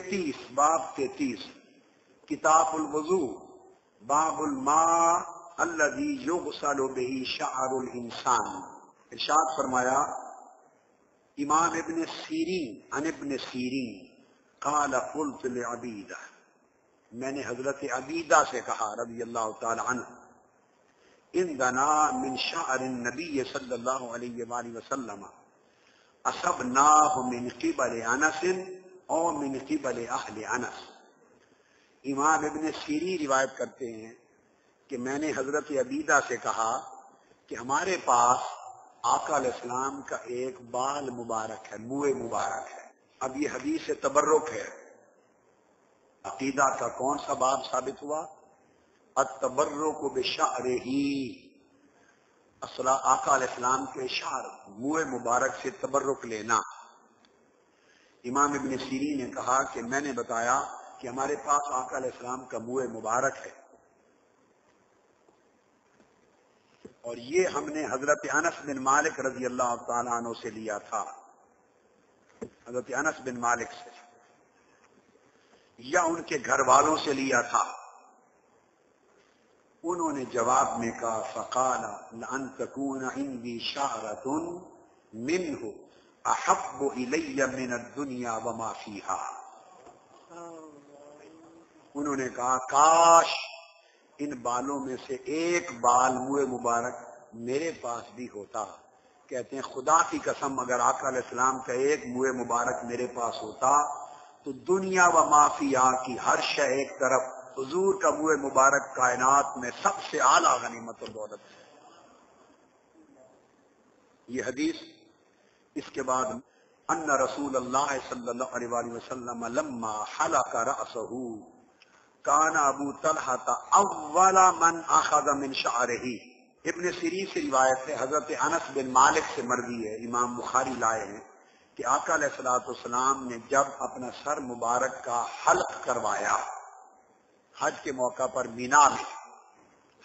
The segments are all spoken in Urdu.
33 باب 33 کتاب الوضو باب الماء الذي يغسل به شعر الانسان. ارشاد فرمایا امام ابن سیرین عن ابن سیرین قال قلت لعبیدہ، میں نے حضرت عبیدہ سے کہا رضی اللہ تعالی عنہ، عندنا من شعر النبی صلی اللہ علیہ وآلہ وسلم اصبناہ من قبل انس او من قبل اہل انس. امام ابن سیری روایت کرتے ہیں کہ میں نے حضرت عبیدہ سے کہا کہ ہمارے پاس آقا علیہ السلام کا ایک بال مبارک ہے، منہ مبارک ہے. اب یہ حدیث تبرک ہے. عقیدہ کا کون سا باب ثابت ہوا؟ التبرک بشعرہ، اصلا آقا علیہ السلام کے شعر منہ مبارک سے تبرک لینا. امام ابن سیری نے کہا کہ میں نے بتایا کہ ہمارے پاس آقا علیہ السلام کا منہ مبارک ہے، اور یہ ہم نے حضرت انس بن مالک رضی اللہ تعالیٰ عنہ سے لیا تھا، حضرت انس بن مالک سے یا ان کے گھر والوں سے لیا تھا. انہوں نے جواب میں کہا فقال لأن تكون عندي شعرة منه احب الی من الدنیا وما فیہا. انہوں نے کہا کاش ان بالوں میں سے ایک بال منہ مبارک میرے پاس بھی ہوتا. کہتے ہیں خدا کی قسم اگر آقا علیہ السلام کا ایک منہ مبارک میرے پاس ہوتا تو دنیا و ما فیہا کی ہر شے ایک طرف، حضور کا منہ مبارک کائنات میں سب سے اعلیٰ غنیمت و دولت ہے. یہ حدیث. اس کے بعد ان رسول اللہ صلی اللہ علیہ وآلہ وسلم لما حلق رأسہ کان ابو طلحہ اول من اخذ من شعرہ. ابن سیری سے روایت ہے، حضرت انس بن مالک سے مروی ہے، امام بخاری لائے ہیں کہ آقا علیہ الصلوۃ والسلام نے جب اپنا سر مبارک کا حلق کروایا، حج کے موقع پر مینا میں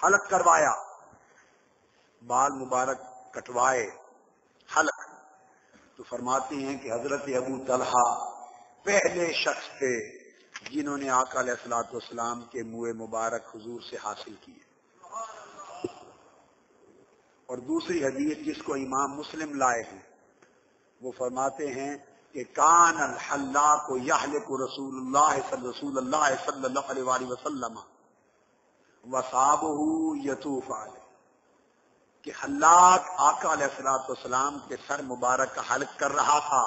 حلق کروایا، بال مبارک کٹوائے، حلق، تو فرماتے ہیں کہ حضرت ابو طلحہ پہلے شخص تھے جنہوں نے آقا علیہ الصلوۃ والسلام کے منہ مبارک حضور سے حاصل کیے. اور دوسری حدیث جس کو امام مسلم لائے ہیں وہ فرماتے ہیں کہ کان الحلاق یحلق رسول اللہ صلی اللہ علیہ وآلہ وسلم وصحابہ یطوف علیہ، کہ حلاق آقا علیہ الصلوۃ والسلام کے سر مبارک کا حلق کر رہا تھا،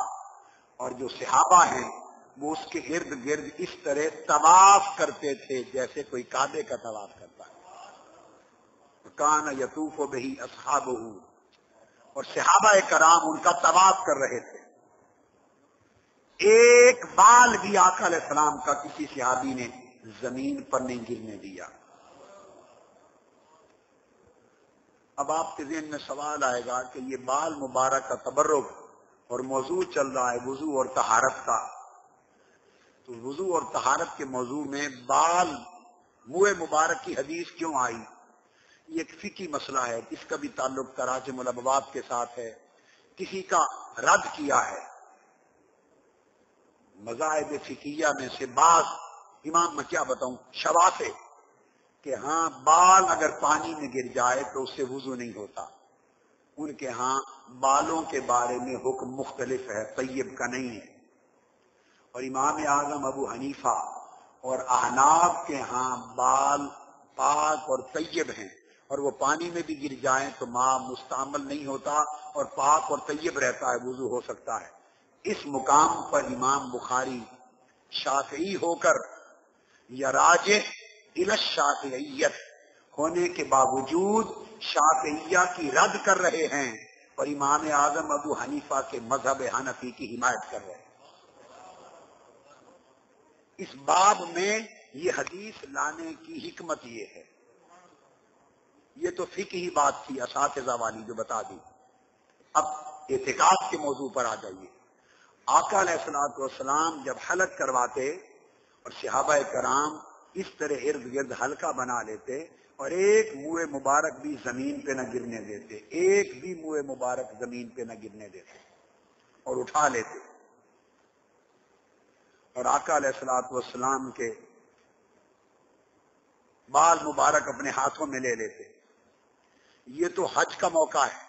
اور جو صحابہ ہیں وہ اس کے ارد گرد اس طرح طواف کرتے تھے جیسے کوئی کعبے کا طواف کرتا ہے. کان یطوف بہ اصحابہ، اور صحابہ کرام ان کا طواف کر رہے تھے. ایک بال بھی آقا علیہ السلام کا کسی صحابی نے زمین پر نہیں گرنے دیا. اب آپ کے ذہن میں سوال آئے گا کہ یہ بال مبارک کا تبرک اور موضوع چل رہا ہے وضو اور طہارت کا، تو وضو اور طہارت کے موضوع میں بال منہ مبارک کی حدیث کیوں آئی؟ یہ ایک فقہی مسئلہ ہے، اس کا بھی تعلق تراجم الابواب کے ساتھ ہے. کسی کا رد کیا ہے مذاہب فقہیہ میں سے بعض امام، میں کیا بتاؤں، شوافع، کہ ہاں بال اگر پانی میں گر جائے تو اس سے وضو نہیں ہوتا. ان کے ہاں بالوں کے بارے میں حکم مختلف ہے، طیب کا نہیں ہے. اور امام اعظم ابو حنیفہ اور احناف کے ہاں بال پاک اور طیب ہیں، اور وہ پانی میں بھی گر جائیں تو ماء مستعمل نہیں ہوتا اور پاک اور طیب رہتا ہے، وضو ہو سکتا ہے. اس مقام پر امام بخاری شافعی ہو کر یا راجح الی الشافعیت ہونے کے باوجود شافعیہ کی رد کر رہے ہیں اور امام اعظم ابو حنیفہ کے مذہب حنفی کی حمایت کر رہے ہیں. اس باب میں یہ حدیث لانے کی حکمت یہ ہے. یہ تو فقہی بات تھی اساتذہ والی جو بتا دی. اب اعتقاد کے موضوع پر آ جائیے. آقا علیہ الصلوۃ والسلام جب حلق کرواتے اور صحابہ کرام اس طرح ارد گرد حلقہ بنا لیتے اور ایک منہ مبارک بھی زمین پہ نہ گرنے دیتے، ایک بھی منہ مبارک زمین پہ نہ گرنے دیتے اور اٹھا لیتے. اور آقا علیہ الصلوۃ والسلام کے بال مبارک اپنے ہاتھوں میں لے لیتے. یہ تو حج کا موقع ہے.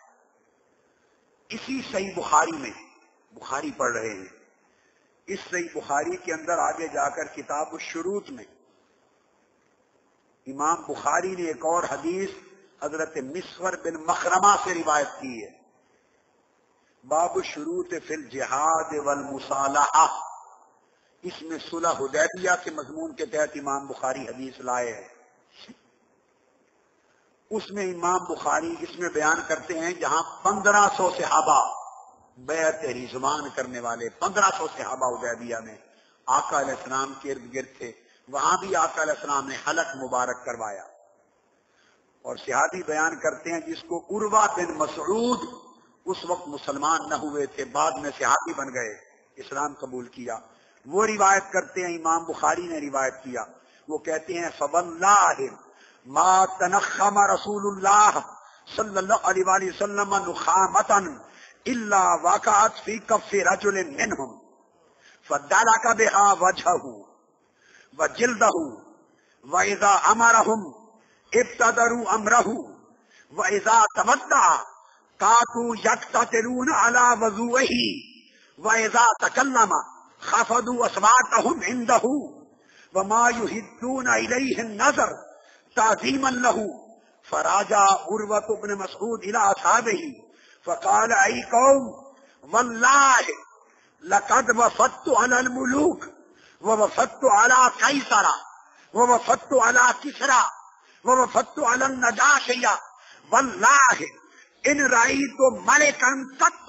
اسی صحیح بخاری میں، بخاری پڑھ رہے ہیں، اس صحیح بخاری کے اندر آگے جا کر کتاب الشروط میں امام بخاری نے ایک اور حدیث حضرت مسور بن مخرمہ سے روایت کی ہے. باب الشروط فی الجہاد والمصالحہ، اس میں صلح حدیبیہ کے مضمون کے تحت امام بخاری حدیث لائے ہیں. اس میں امام بخاری اس میں بیان کرتے ہیں جہاں 1500 صحابہ بیعت رضوان کرنے والے 1500 صحابہ حدیبیہ میں آقا علیہ السلام کے ارد گرد تھے، وہاں بھی آقا علیہ السلام نے حلق مبارک کروایا. اور صحابی بیان کرتے ہیں جس کو عروہ بن مسعود، اس وقت مسلمان نہ ہوئے تھے، بعد میں صحابی بن گئے، اسلام قبول کیا، وہ روایت کرتے ہیں، امام بخاری نے روایت کیا. وہ کہتے ہیں فواللہ ما تنخم رسول اللہ صلی اللہ علیہ وآلہ وسلم نخامتا الا وقعت فی کف رجل منہم فدلک بها وجهه وجلده واذا امرهم ابتدروا امره واذا تودع قاتوا يقتتلون على وضوئه واذا تكلم خفضوا اصواتهم عنده وما يهدون اليه النظر تعظيما له. فراجع عروة بن مسعود الى اصحابه فقال اي قوم والله لقد وفدت على الملوك ووفدت على قيصر ووفدت على كسرى ووفدت على النجاشي والله ان رأيت ملكا قط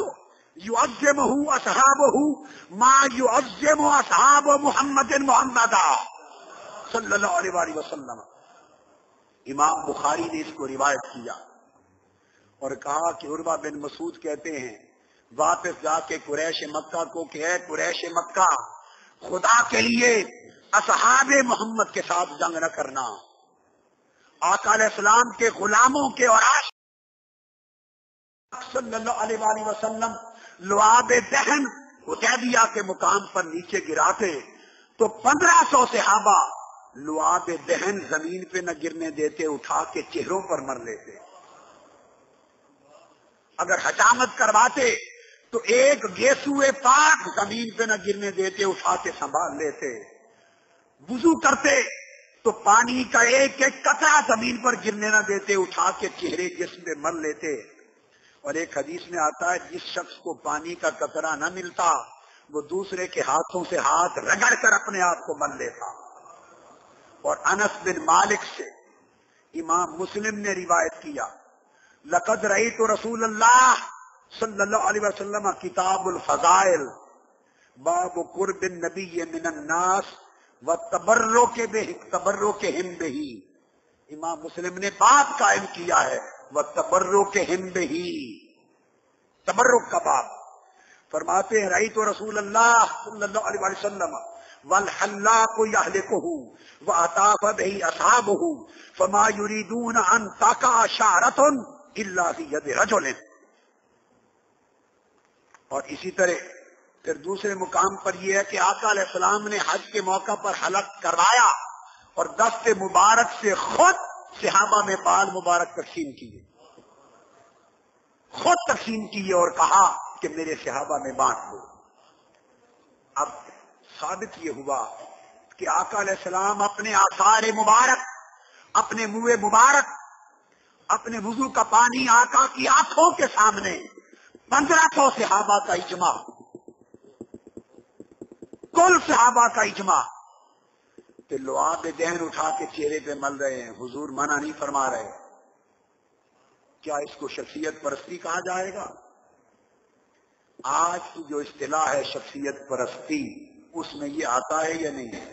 يعظمه اصحابه ما يعظم اصحاب محمد محمدا صلی اللہ علیہ وآلہ وسلم. امام بخاری نے اس کو روایت کیا اور کہا کہ عروہ بن مسعود کہتے ہیں واپس جا کے قریش مکہ کو کہ اے قریش مکہ، خدا کے لیے اصحاب محمد کے ساتھ جنگ نہ کرنا، آقا علیہ السلام کے غلاموں کے اور صلی اللہ علیہ وآلہ وسلم لعاب دہن حدیبیہ کے مقام پر نیچے گراتے تو 1500 صحابہ لعاب دہن زمین پہ نہ گرنے دیتے، اٹھا کے چہروں پر مر لیتے. اگر حجامت کرواتے تو ایک گیسوئے پاک زمین پہ نہ گرنے دیتے، اٹھا کے سنبھال لیتے. وضو کرتے تو پانی کا ایک ایک قطرہ زمین پر گرنے نہ دیتے، اٹھا کے چہرے جسم پہ مر لیتے. اور ایک حدیث میں آتا ہے جس شخص کو پانی کا قطرہ نہ ملتا وہ دوسرے کے ہاتھوں سے ہاتھ رگڑ کر اپنے آپ کو مر لیتا. اور انس بن مالک سے امام مسلم نے روایت کیا لقد رأیت رسول اللہ صلی اللہ علیہ وسلم کتاب الفضائل باب قرب النبی من الناس وتبرکہم بہ. امام مسلم نے باب قائم کیا ہے وتبرکہم بہ، تبرک کا باب. فرماتے ہیں رأیت رسول اللہ صلی اللہ علیہ وسلم والحلاق یہلکہ وأطاف به اصحابه فما يريدون ان تقع شعرة الا في يد رجل. اور اسی طرح پھر دوسرے مقام پر یہ ہے کہ آقا علیہ السلام نے حج کے موقع پر حلق کروایا اور دست مبارک سے خود صحابہ میں بال مبارک تقسیم کیے، خود تقسیم کیے اور کہا کہ میرے صحابہ میں بانٹ دو. اب ثابت یہ ہوا کہ آقا علیہ السلام اپنے آثار مبارک، اپنے منہ مبارک، اپنے وضو کا پانی آقا کی آنکھوں کے سامنے 1500 صحابہ کا اجماع، کل صحابہ کا اجماع کہ لعاب دہن اٹھا کے چہرے پہ مل رہے ہیں. حضور منع نہیں فرما رہے. کیا اس کو شخصیت پرستی کہا جائے گا؟ آج کی جو اصطلاح ہے شخصیت پرستی، اس میں یہ آتا ہے یا نہیں ہے؟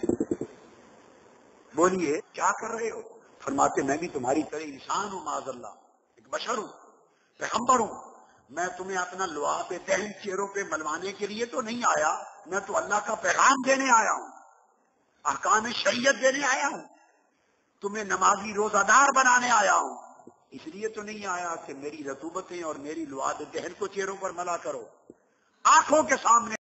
بولیے کیا کر رہے ہو؟ فرماتے میں بھی تمہاری طرح انسان ہوں، معاذ اللہ، ایک بشر ہوں، پیغمبر ہوں. میں تمہیں اپنا لعاب دہن چہروں پہ ملوانے کے لیے تو نہیں آیا، میں تو اللہ کا پیغام دینے آیا ہوں، احکام شریعت دینے آیا ہوں، تمہیں نمازی روزہ دار بنانے آیا ہوں. اس لیے تو نہیں آیا کہ میری رطوبتیں اور میری لعاب دہن کو چہروں پر ملا کرو. آنکھوں کے سامنے